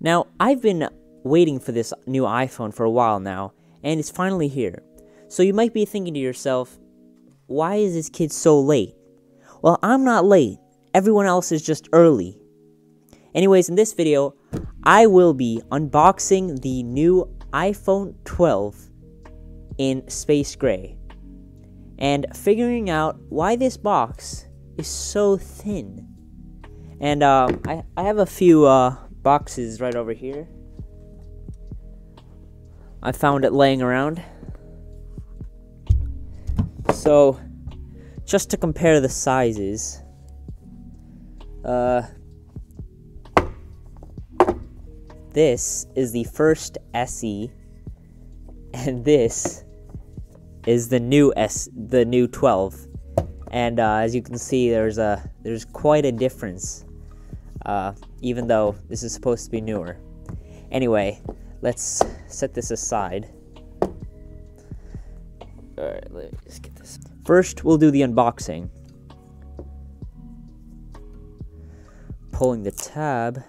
Now, I've been waiting for this new iPhone for a while now, and it's finally here. So you might be thinking to yourself, why is this kid so late? Well, I'm not late. Everyone else is just early. Anyways, in this video, I will be unboxing the new iPhone 12 in space gray and figuring out why this box is so thin. And I have a few boxes right over here. I found it laying around. So, just to compare the sizes, this is the first SE, and this is the new 12. And as you can see, there's quite a difference, even though this is supposed to be newer. Anyway, let's set this aside. Alright, let's get this. First, we'll do the unboxing. Pulling the tab.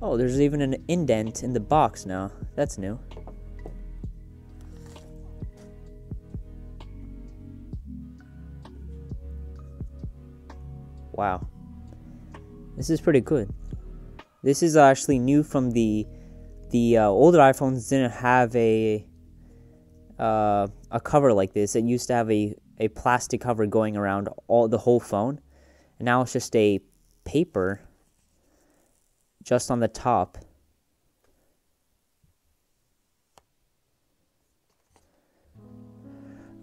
Oh, there's even an indent in the box now. That's new. Wow. This is pretty good. This is actually new from the older iPhones didn't have a cover like this. It used to have a plastic cover going around the whole phone. And now it's just a paper just on the top.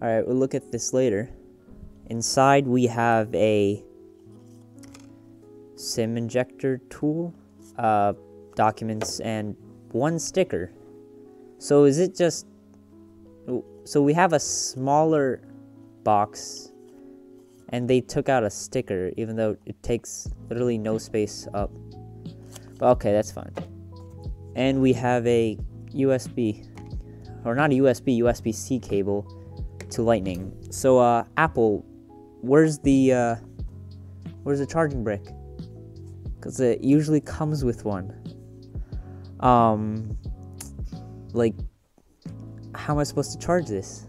Alright, we'll look at this later. Inside we have a SIM injector tool, documents, and one sticker. So is it just... So we have a smaller box, and they took out a sticker, even though it takes literally no space up. But okay, that's fine. And we have a USB, or not a USB, USB-C cable to Lightning. So Apple, where's the charging brick? Because it usually comes with one. Like, how am I supposed to charge this?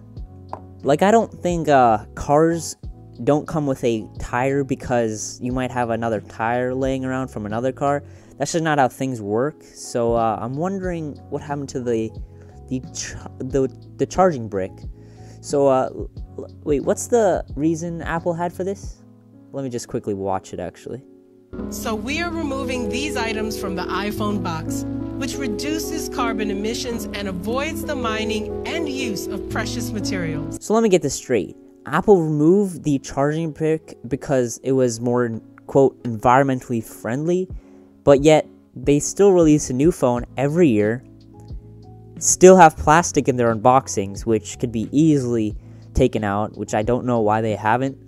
Like, I don't think cars don't come with a tire because you might have another tire laying around from another car. That's just not how things work. So I'm wondering what happened to the charging brick. So wait, what's the reason Apple had for this? Let me just quickly watch it actually. So we are removing these items from the iPhone box, which reduces carbon emissions and avoids the mining and use of precious materials. So let me get this straight. Apple removed the charging brick because it was more, quote, environmentally friendly, but yet they still release a new phone every year, still have plastic in their unboxings, which could be easily taken out, which I don't know why they haven't.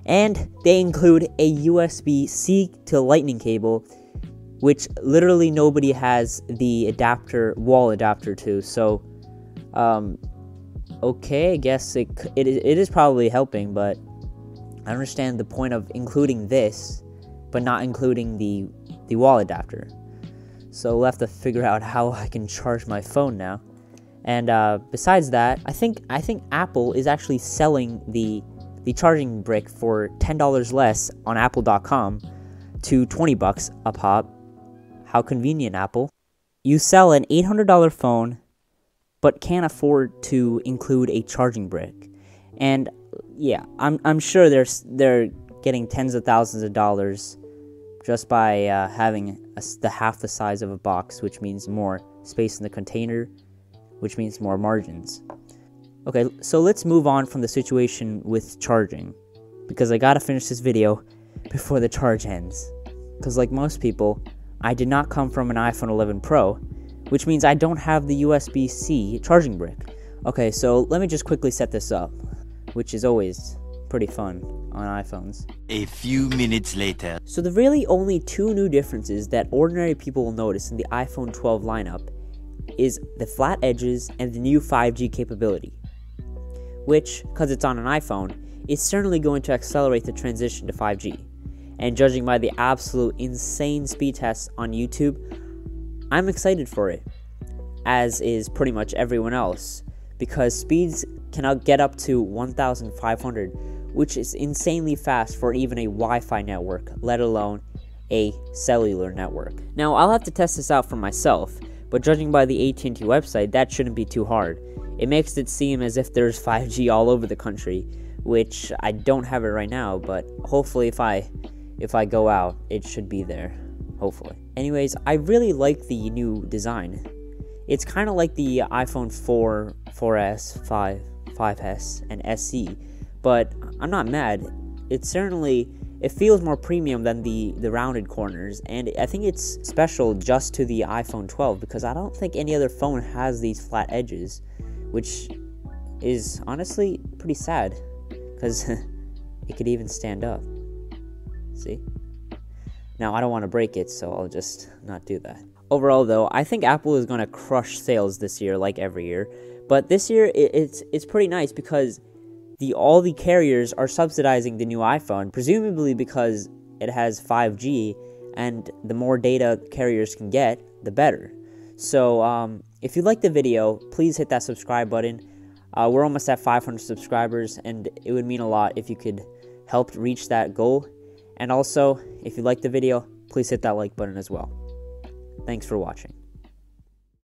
And they include a USB-C to Lightning cable, which literally nobody has the adapter, wall adapter to. So, okay, I guess it is probably helping, but I understand the point of including this, but not including the wall adapter. So we'll have to figure out how I can charge my phone now. And besides that, I think Apple is actually selling the charging brick for $10 less on apple.com to $20 a pop. How convenient, Apple. You sell an $800 phone, but can't afford to include a charging brick. And yeah, I'm sure they're getting tens of thousands of dollars just by having the half the size of a box, which means more space in the container, which means more margins. Okay, so let's move on from the situation with charging, because I gotta finish this video before the charge ends. Because like most people, I did not come from an iPhone 11 Pro, which means I don't have the USB-C charging brick. Okay, so let me just quickly set this up, which is always pretty fun on iPhones. A few minutes later. So the really only two new differences that ordinary people will notice in the iPhone 12 lineup is the flat edges and the new 5G capability, which, because it's on an iPhone, is certainly going to accelerate the transition to 5G. And judging by the absolute insane speed tests on YouTube, I'm excited for it, as is pretty much everyone else, because speeds can get up to 1,500, which is insanely fast for even a Wi-Fi network, let alone a cellular network. Now, I'll have to test this out for myself, but judging by the AT&T website, that shouldn't be too hard. It makes it seem as if there's 5G all over the country, which I don't have it right now, but hopefully if I go out, it should be there, hopefully. Anyways, I really like the new design. It's kind of like the iPhone 4, 4S, 5S, and SE, but I'm not mad. It feels more premium than the rounded corners, and I think it's special just to the iPhone 12, because I don't think any other phone has these flat edges, which is honestly pretty sad, because it could even stand up. See? Now, I don't want to break it, so I'll just not do that. Overall, though, I think Apple is going to crush sales this year, like every year. But this year, it's pretty nice because all the carriers are subsidizing the new iPhone, presumably because it has 5G, and the more data carriers can get, the better. So, if you liked the video, please hit that subscribe button. We're almost at 500 subscribers, and it would mean a lot if you could help reach that goal. And also, if you liked the video, please hit that like button as well. Thanks for watching.